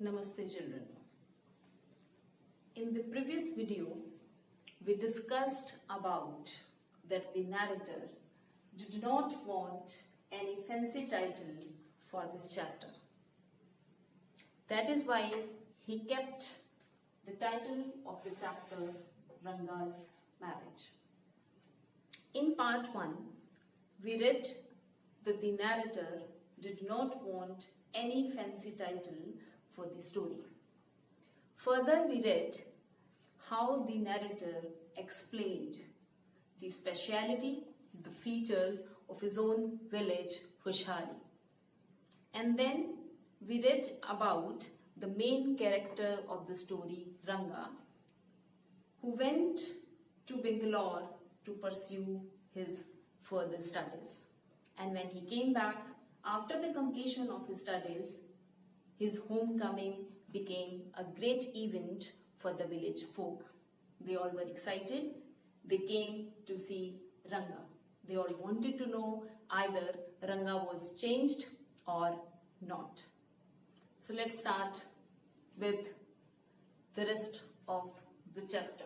Namaste children. In the previous video, we discussed about that the narrator did not want any fancy title for this chapter. That is why he kept the title of the chapter Ranga's Marriage. In part 1, we read that the narrator did not want any fancy title for the story. Further, we read how the narrator explained the speciality, the features of his own village, Khushhali. And then we read about the main character of the story, Ranga, who went to Bangalore to pursue his further studies. And when he came back after the completion of his studies, his homecoming became a great event for the village folk. They all were excited. They came to see Ranga. They all wanted to know either Ranga was changed or not. So let's start with the rest of the chapter.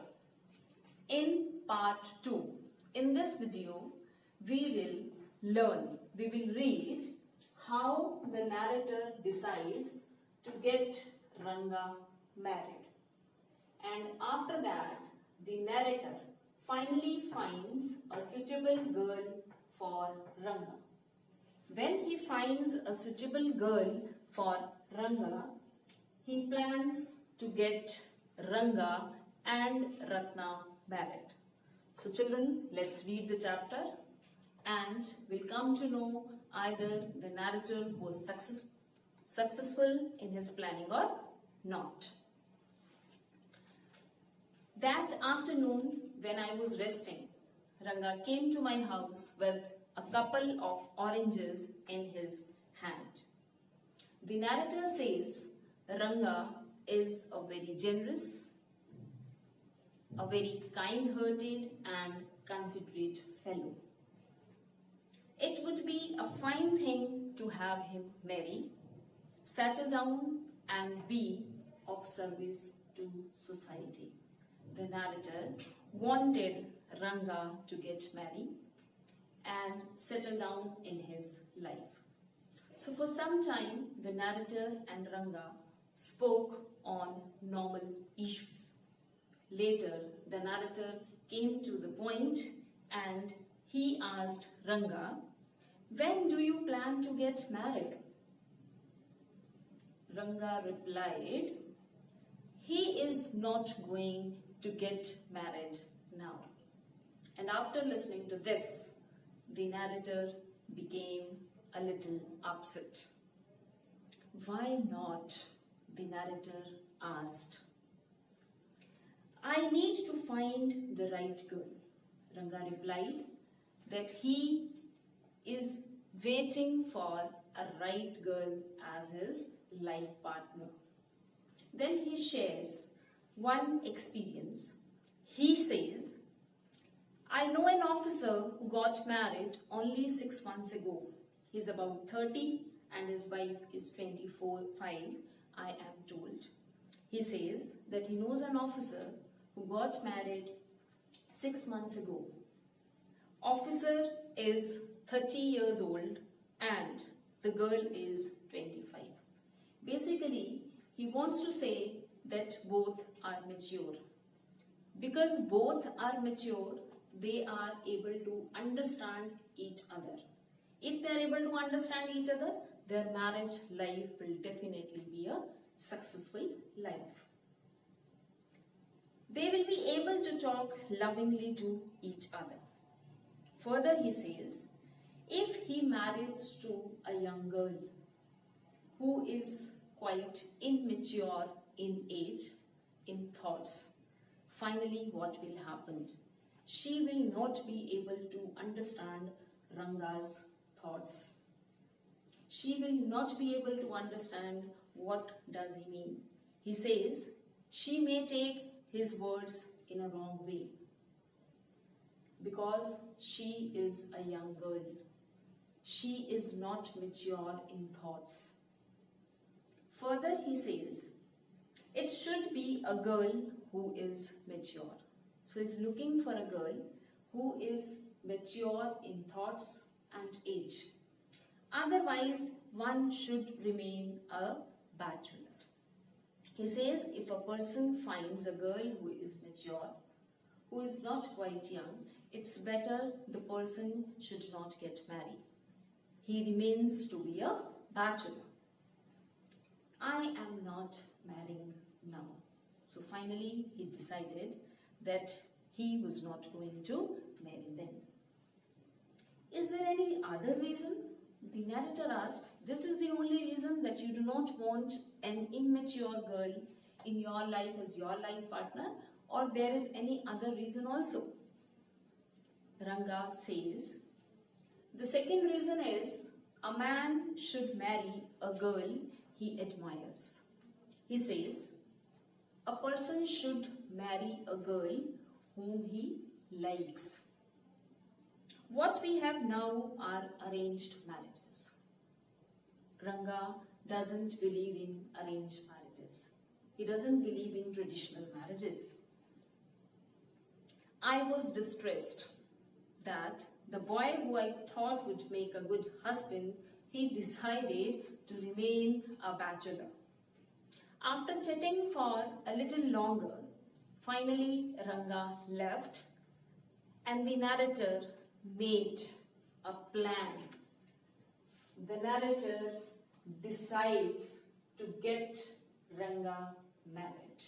In part 2, in this video, we will read how the narrator decides to get Ranga married. And after that, the narrator finally finds a suitable girl for Ranga. When he finds a suitable girl for Ranga, he plans to get Ranga and Ratna married. So children, let's read the chapter and we'll come to know either the narrator was successful in his planning or not. That afternoon, when I was resting, Ranga came to my house with a couple of oranges in his hand. The narrator says Ranga is a very generous, a very kind-hearted and considerate fellow. It would be a fine thing to have him marry, settle down and be of service to society. The narrator wanted Ranga to get married and settle down in his life. So for some time, the narrator and Ranga spoke on normal issues. Later, the narrator came to the point and he asked Ranga, "When do you plan to get married?" Ranga replied, "He is not going to get married now." And after listening to this, the narrator became a little upset. "Why not?" the narrator asked. "I need to find the right girl." Ranga replied that he is waiting for a right girl as his life partner. Then he shares one experience. He says, "I know an officer who got married only 6 months ago. He's about 30 and his wife is 24-5, I am told." He says that he knows an officer who got married 6 months ago. Officer is 30 years old and the girl is 25. Basically, he wants to say that both are mature. Because both are mature, they are able to understand each other. If they are able to understand each other, their marriage life will definitely be a successful life. They will be able to talk lovingly to each other. Further, he says, if he marries to a young girl who is quite immature in age, in thoughts, finally what will happen? She will not be able to understand Ranga's thoughts. She will not be able to understand what does he mean. He says she may take his words in a wrong way because she is a young girl. She is not mature in thoughts. Further, he says, it should be a girl who is mature. So he's looking for a girl who is mature in thoughts and age. Otherwise, one should remain a bachelor. He says if a person finds a girl who is mature, who is not quite young, it's better the person should not get married. He remains to be a bachelor. I am not marrying now. So finally he decided that he was not going to marry them. Is there any other reason? The narrator asked, this is the only reason that you do not want an immature girl in your life as your life partner, or there is any other reason also? Ranga says, the second reason is a man should marry a girl he admires. He says, a person should marry a girl whom he likes. What we have now are arranged marriages. Ranga doesn't believe in arranged marriages. He doesn't believe in traditional marriages. I was distressed that the boy who I thought would make a good husband, he decided to remain a bachelor. After chatting for a little longer, finally Ranga left and the narrator made a plan. The narrator decides to get Ranga married.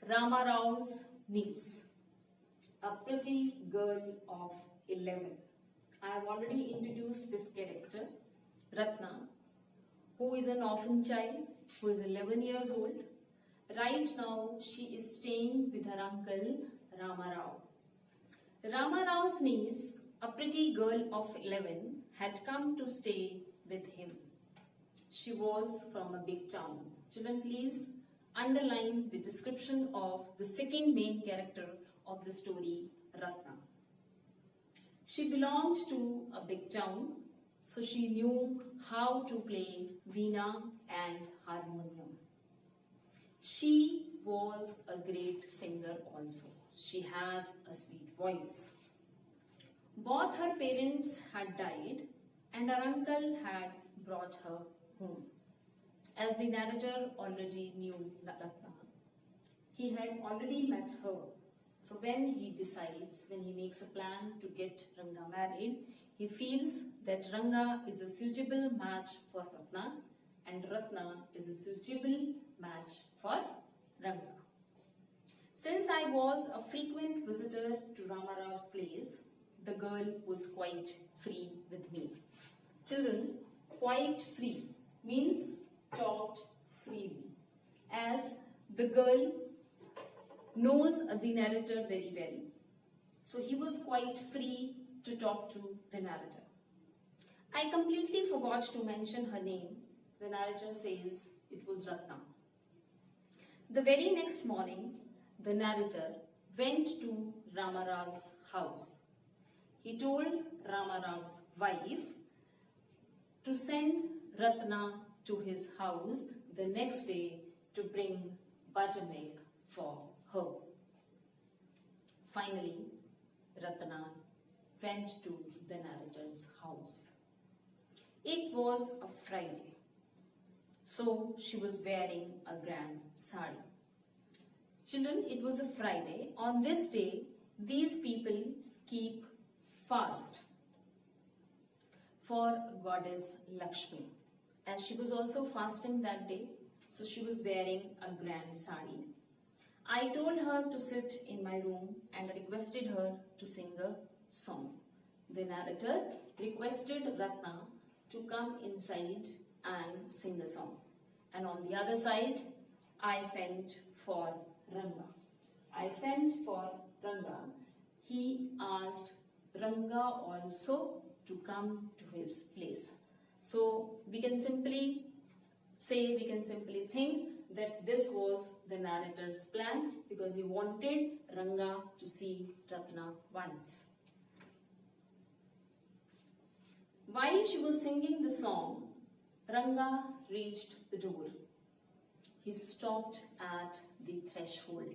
Rama Rao's niece, a pretty girl of 11. I have already introduced this character, Ratna, who is an orphan child, who is 11 years old. Right now, she is staying with her uncle, Rama Rao. Rama Rao's niece, a pretty girl of 11, had come to stay with him. She was from a big town. Children, please underline the description of the second main character of the story, Ratna. She belonged to a big town, so she knew how to play veena and harmonium. She was a great singer also. She had a sweet voice. Both her parents had died and her uncle had brought her home. As the narrator already knew Ratna, he had already met her. So when he makes a plan to get Ranga married, he feels that Ranga is a suitable match for Ratna and Ratna is a suitable match for Ranga. Since I was a frequent visitor to Rama Rao's place, the girl was quite free with me. Children, quite free means talked freely, as the girl knows the narrator very well. So he was quite free to talk to the narrator. I completely forgot to mention her name. The narrator says it was Ratna. The very next morning, the narrator went to Rama Rao's house. He told Rama Rao's wife to send Ratna to his house the next day to bring buttermilk for her. Finally, Ratna went to the narrator's house. It was a Friday, so she was wearing a grand sari. Children, it was a Friday. On this day, these people keep fast for goddess Lakshmi. And she was also fasting that day, so she was wearing a grand sari. I told her to sit in my room and requested her to sing a song. The narrator requested Ratna to come inside and sing a song. And on the other side, I sent for Ranga. I sent for Ranga. He asked Ranga also to come to his place. So we can simply think that this was the narrator's plan because he wanted Ranga to see Ratna once. While she was singing the song, Ranga reached the door. He stopped at the threshold.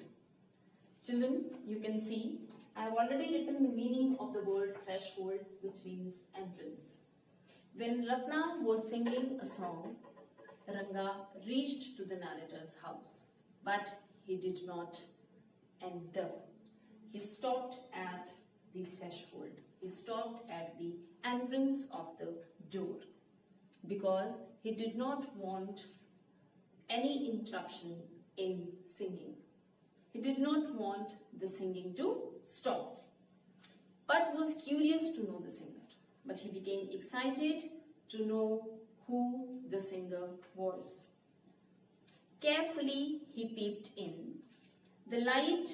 Children, you can see I have already written the meaning of the word threshold, which means entrance. When Ratna was singing a song, Ranga reached to the narrator's house, but he did not enter. He stopped at the threshold. He stopped at the entrance of the door because he did not want any interruption in singing. He did not want the singing to stop, but was curious to know the singer. But he became excited to know who the singer was. Carefully, he peeped in. The light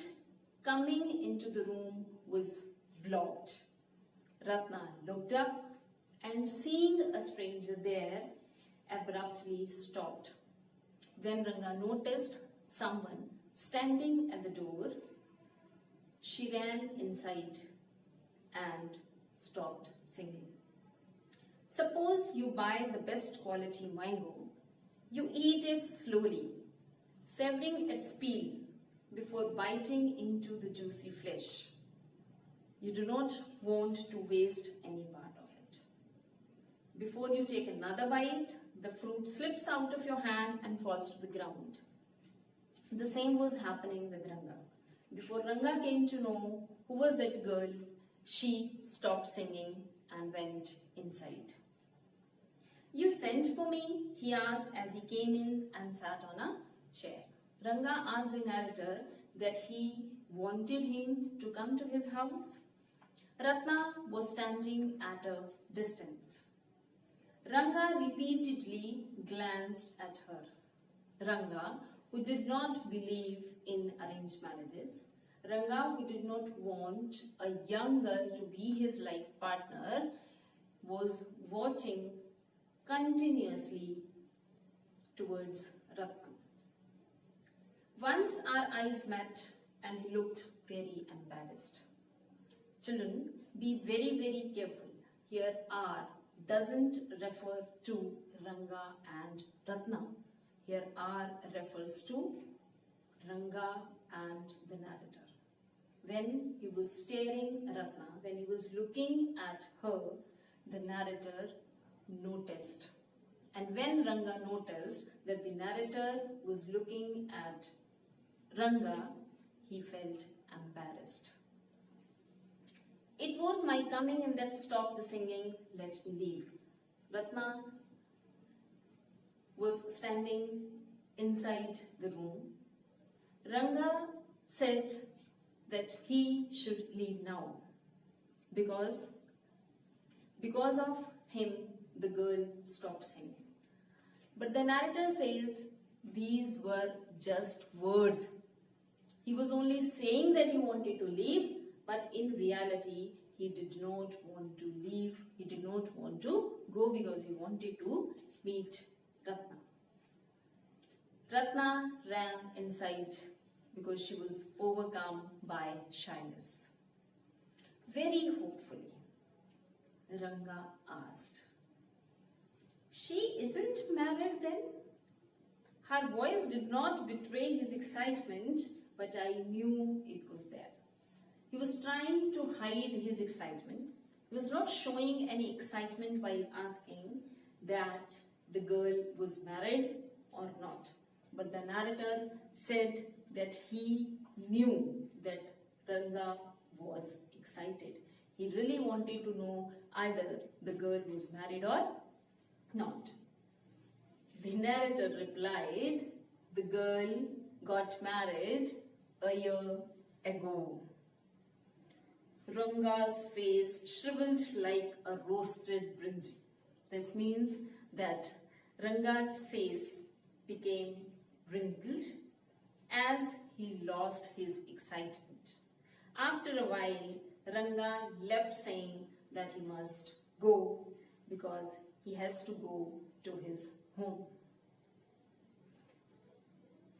coming into the room was blocked. Ratna looked up and seeing a stranger there, abruptly stopped. When Ranga noticed someone standing at the door, she ran inside and stopped singing. Suppose you buy the best quality mango. You eat it slowly, severing its peel before biting into the juicy flesh. You do not want to waste any part of it. Before you take another bite, the fruit slips out of your hand and falls to the ground. The same was happening with Ranga. Before Ranga came to know who was that girl, she stopped singing and went inside. You sent for me? He asked as he came in and sat on a chair. Ranga asked the narrator that he wanted him to come to his house. Ratna was standing at a distance. Ranga repeatedly glanced at her. Ranga, who did not believe in arranged marriages, Ranga, who did not want a young girl to be his life partner, was watching continuously towards Ratna. Once our eyes met and he looked very embarrassed. Children, be very, very careful. Here R doesn't refer to Ranga and Ratna. Here R refers to Ranga and the narrator. When he was staring at Ratna, when he was looking at her, the narrator noticed. And when Ranga noticed that the narrator was looking at Ranga, he felt embarrassed. It was my coming in that stopped the singing, let me leave. Ratna was standing inside the room. Ranga said that he should leave now because of him the girl stopped singing. But the narrator says these were just words. He was only saying that he wanted to leave, but in reality he did not want to leave. He did not want to go because he wanted to meet Ratna. Ratna ran inside because she was overcome by shyness. Very hopefully, Ranga asked, "She isn't married then?" Her voice did not betray his excitement, but I knew it was there. He was trying to hide his excitement. He was not showing any excitement while asking that the girl was married or not. But the narrator said that he knew that Ranga was excited. He really wanted to know either the girl was married or not. The narrator replied, "The girl got married a year ago." Ranga's face shriveled like a roasted brinjal. This means that Ranga's face became wrinkled as he lost his excitement. After a while, Ranga left saying that he must go because he has to go to his home.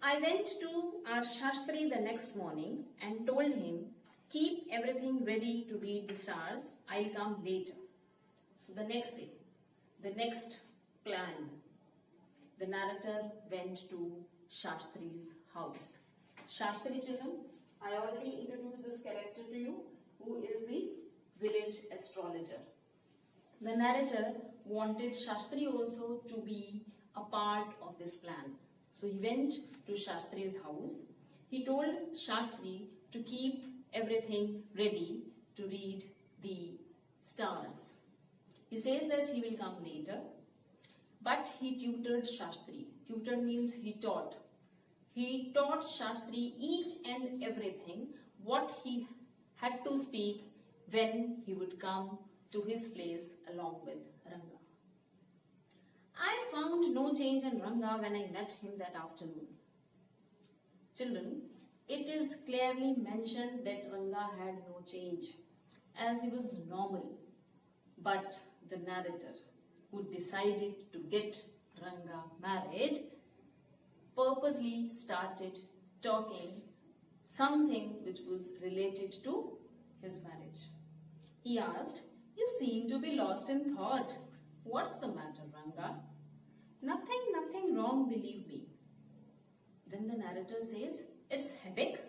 I went to our Shastri the next morning and told him, "Keep everything ready to read the stars. I'll come later." So the next day, the next plan the narrator went to Shastri's house. Shastri, children, I already introduced this character to you, who is the village astrologer. The narrator wanted Shastri also to be a part of this plan. So he went to Shastri's house. He told Shastri to keep everything ready to read the stars. He says that he will come later, but he tutored Shastri. Tutor means he taught. He taught Shastri each and everything what he had to speak when he would come to his place along with Ranga. I found no change in Ranga when I met him that afternoon. Children, it is clearly mentioned that Ranga had no change, as he was normal. But the narrator, who decided to get Ranga married, purposely started talking something which was related to his marriage. He asked, "You seem to be lost in thought. What's the matter, Ranga?" Nothing wrong, believe me." Then the narrator says, "It's headache.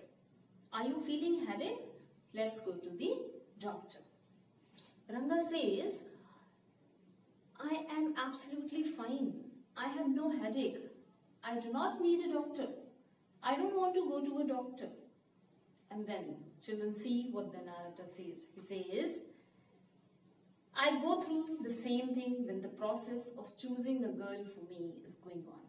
Are you feeling headache? Let's go to the doctor." Ranga says, "I am absolutely fine. I have no headache. I do not need a doctor. I don't want to go to a doctor." And then children, see what the narrator says. He says, "I go through the same thing when the process of choosing a girl for me is going on."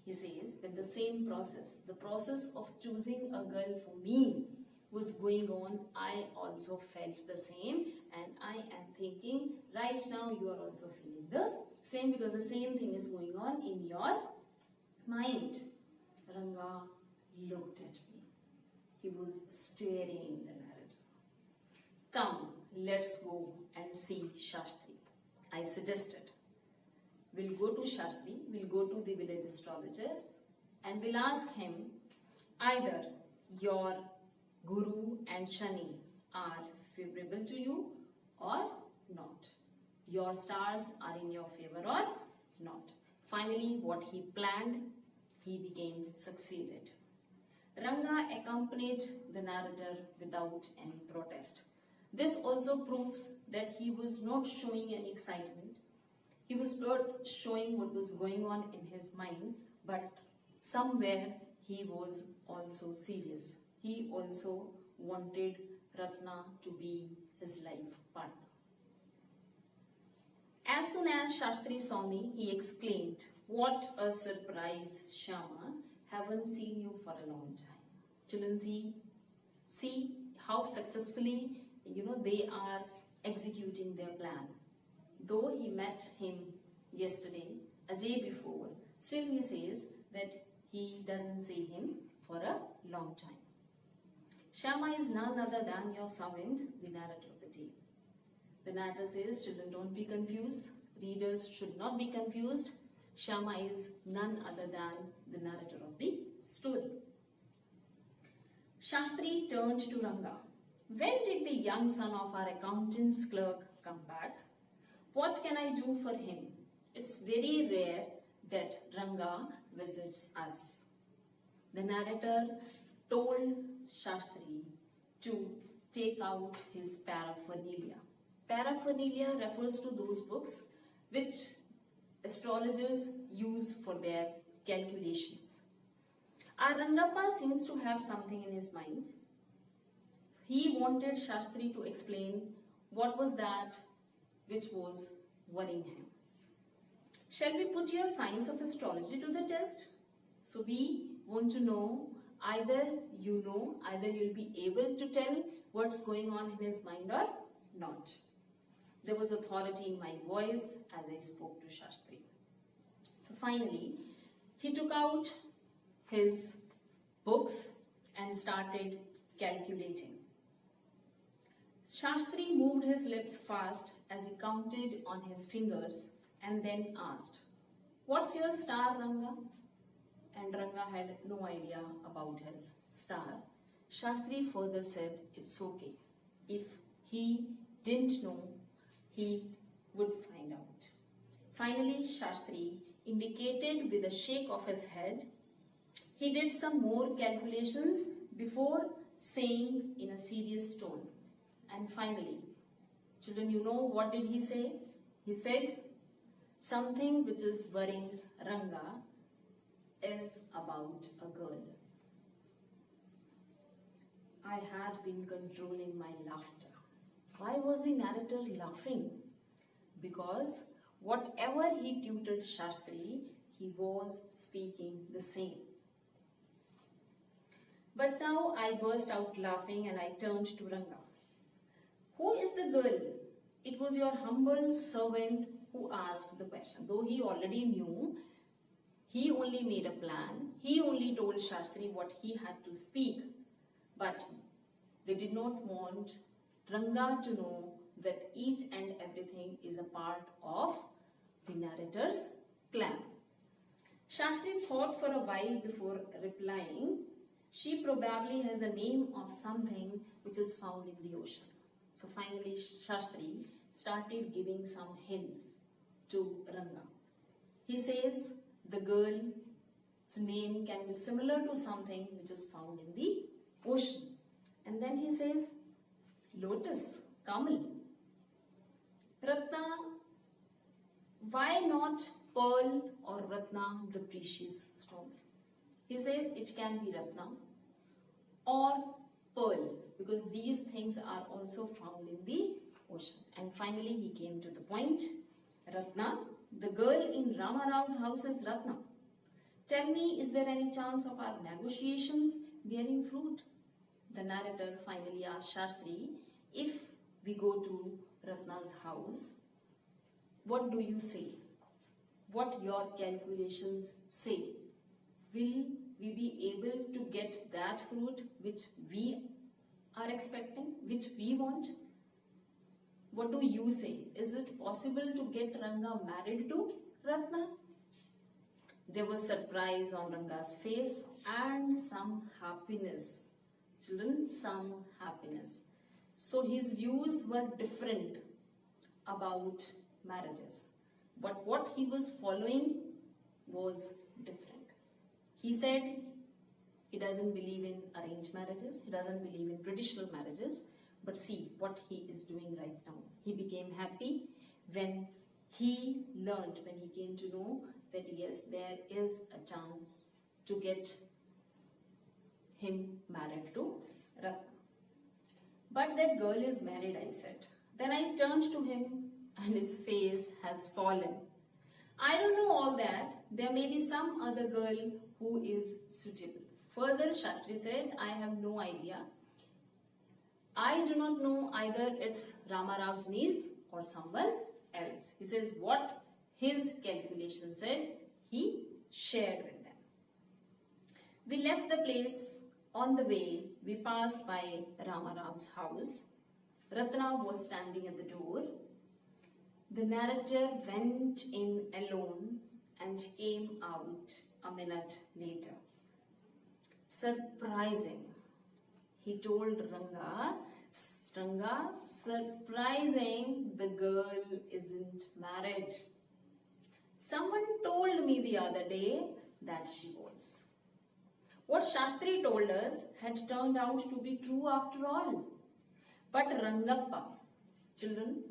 He says, when the same process, the process of choosing a girl for me was going on, I also felt the same, and I am thinking right now you are also feeling the same, because the same thing is going on in your mind. Ranga looked at me. He was staring the narrator. "Come, let's go and see Shastri," I suggested. "We'll go to Shastri, we'll go to the village astrologers, and we'll ask him either your Guru and Shani are favorable to you or not. Your stars are in your favor or not." Finally, what he planned, he became succeeded. Ranga accompanied the narrator without any protest. This also proves that he was not showing any excitement. He was not showing what was going on in his mind, but somewhere he was also serious. He also wanted Ratna to be his life partner. As soon as Shastri saw me, he exclaimed, "What a surprise, Shama. Haven't seen you for a long time." Children, see how successfully they are executing their plan. Though he met him yesterday, a day before, still he says that he doesn't see him for a long time. Shama is none other than your servant, the narrator of the tale. The narrator says, children, don't be confused. Readers should not be confused. Shama is none other than the narrator of the story. Shastri turned to Ranga. "When did the young son of our accountant's clerk come back? What can I do for him? It's very rare that Ranga visits us." The narrator told Shastri to take out his paraphernalia. Paraphernalia refers to those books which astrologers use for their calculations. Our Rangappa seems to have something in his mind. He wanted Shastri to explain what was that which was worrying him. "Shall we put your science of astrology to the test?" So we want to know, either you'll be able to tell what's going on in his mind or not. There was authority in my voice as I spoke to Shastri. So finally, he took out his books and started calculating. Shastri moved his lips fast as he counted on his fingers and then asked, "What's your star, Ranga?" And Ranga had no idea about his star. Shastri further said, "It's okay. If he didn't know, he would find out." Finally, Shastri indicated with a shake of his head. He did some more calculations before saying in a serious tone. And finally, children, you know what did he say? He said, something which is worrying Ranga is about a girl. I had been controlling my laughter. Why was the narrator laughing? Because whatever he tutored Shastri, he was speaking the same. But now I burst out laughing and I turned to Ranga. Who is the girl? It was your humble servant who asked the question. Though he already knew, he only made a plan. He only told Shastri what he had to speak. But they did not want Ranga to know that each and everything is a part of the narrator's plan. Shastri thought for a while before replying. She probably has a name of something which is found in the ocean. So finally Shastri started giving some hints to Ranga. He says the girl's name can be similar to something which is found in the ocean. And then he says lotus, Kamal. Ratna, why not pearl or Ratna, the precious stone? He says it can be Ratna or pearl because these things are also found in the ocean. And finally he came to the point. Ratna, the girl in Rama Rao's house is Ratna. Tell me, is there any chance of our negotiations bearing fruit? The narrator finally asked Shastri, if we go to Ratna's house, what do you say? What your calculations say? Will we be able to get that fruit which we are expecting, which we want? What do you say? Is it possible to get Ranga married to Ratna? There was surprise on Ranga's face and some happiness. Children, some happiness. So his views were different about marriages. But what he was following was different. He said he doesn't believe in arranged marriages. He doesn't believe in traditional marriages. But see what he is doing right now. He became happy when he learned, when he came to know that yes, there is a chance to get him married to Ratna. But that girl is married, I said. Then I turned to him and his face has fallen. I don't know all that. There may be some other girl who is suitable. Further, Shastri said, I have no idea. I do not know either it's Rama Rao's niece or someone else. He says what his calculation said, he shared with them. We left the place. On the way, we passed by Rama Rao's house. Ratna was standing at the door. The narrator went in alone and came out a minute later. Surprising, he told Ranga, Ranga, surprising, the girl isn't married. Someone told me the other day that she was. What Shastri told us had turned out to be true after all. But Rangappa, children,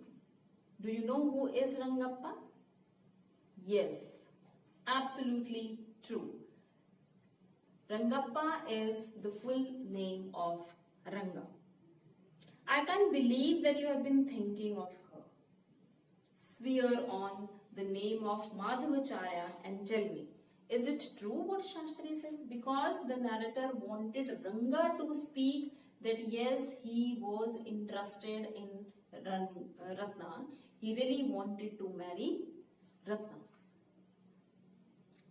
do you know who is Rangappa? Yes, absolutely true. Rangappa is the full name of Ranga. I can't believe that you have been thinking of her. Swear on the name of Madhavacharya and tell me, is it true what Shastri said? Because the narrator wanted Ranga to speak that yes, he was interested in Ratna. He really wanted to marry Ratna.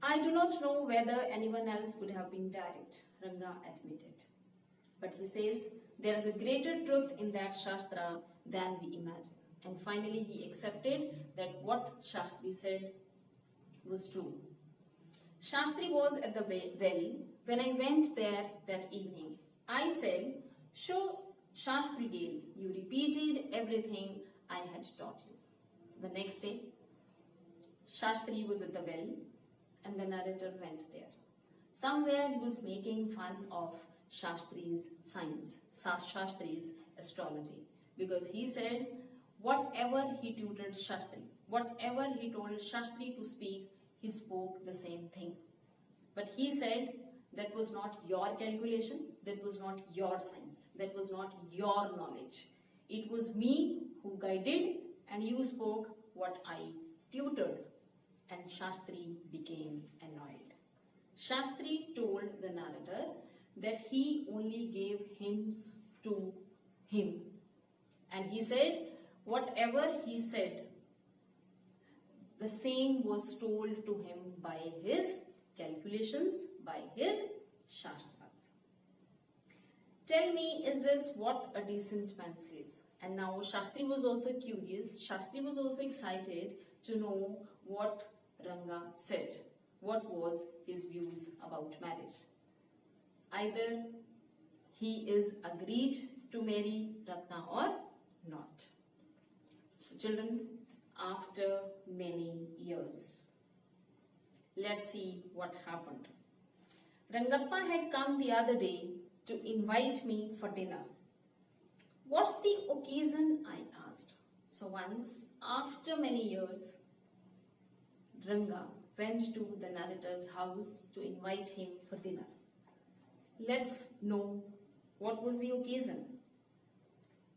I do not know whether anyone else would have been direct, Ranga admitted. But he says, there is a greater truth in that Shastra than we imagine. And finally he accepted that what Shastri said was true. Shastri was at the well when I went there that evening. I said, "Show Shastri Gale, you repeated everything I had taught you." So the next day, Shastri was at the well and the narrator went there. Somewhere he was making fun of Shastri's science, Shastri's astrology, because he said whatever he tutored Shastri, whatever he told Shastri to speak, he spoke the same thing. But he said that was not your calculation, that was not your science, that was not your knowledge. It was me who guided and you spoke what I tutored. And Shastri became annoyed. Shastri told the narrator that he only gave hints to him. And he said, whatever he said, the same was told to him by his calculations, by his Shastras. Tell me, is this what a decent man says? And now Shastri was also curious, Shastri was also excited to know what Ranga said. What was his views about marriage? Either he is agreed to marry Ratna or not. So children, after many years, let's see what happened. Rangappa had come the other day to invite me for dinner. What's the occasion? I asked. So once, after many years, Ranga went to the narrator's house to invite him for dinner. Let's know what was the occasion.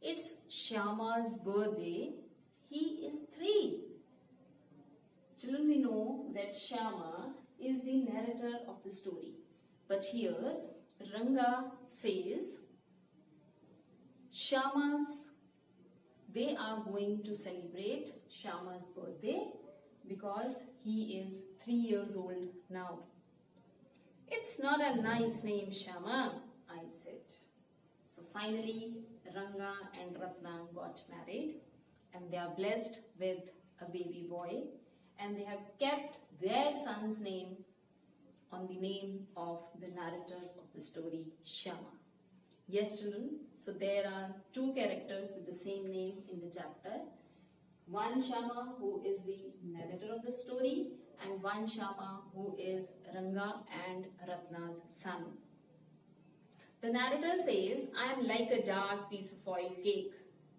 It's Shyama's birthday. He is 3. Children, we know that Shyama is the narrator of the story. But here, Ranga says, they are going to celebrate Shyama's birthday because he is 3 years old now. It's not a nice name, Shyama, I said. So finally, Ranga and Ratna got married and they are blessed with a baby boy, and they have kept their son's name on the name of the narrator of the story, Shyama. Yes, children, so there are 2 characters with the same name in the chapter. One Shyama, who is the narrator of the story, and one Shyama, who is Ranga and Ratna's son. The narrator says, I am like a dark piece of oil cake.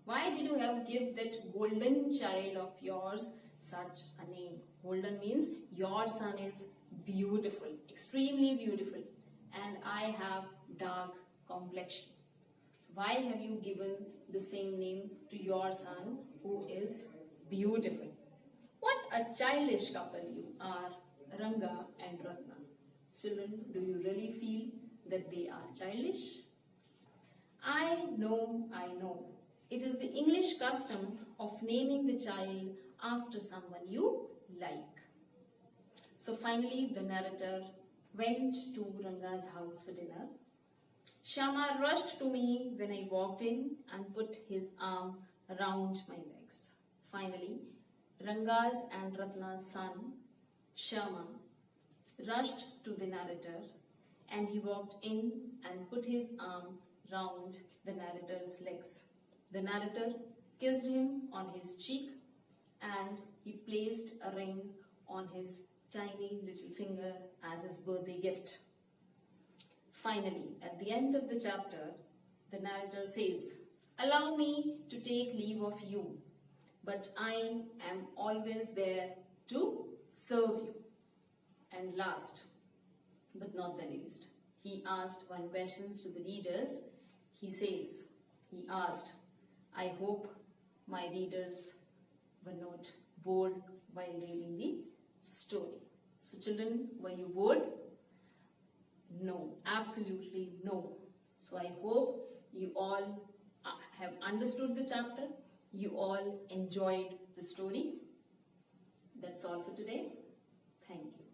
Why did you have give that golden child of yours such a name? Golden means your son is beautiful, extremely beautiful, and I have dark complexion. So why have you given the same name to your son who is beautiful? What a childish couple you are, Ranga and Ratna. Children, do you really feel that they are childish? I know. It is the English custom of naming the child after someone you like. So finally, the narrator went to Ranga's house for dinner. Shyama rushed to me when I walked in and put his arm around my legs. Finally, Ranga's and Ratna's son, Shyama, rushed to the narrator and he walked in and put his arm round the narrator's legs. The narrator kissed him on his cheek and he placed a ring on his tiny little finger as his birthday gift. Finally, at the end of the chapter, the narrator says, allow me to take leave of you, but I am always there to serve you. And last, but not the least, he asked one question to the readers. He asked, I hope my readers were not bored while reading the story. So children, were you bored? No, absolutely no. So I hope you all have understood the chapter. You all enjoyed the story. That's all for today. Thank you.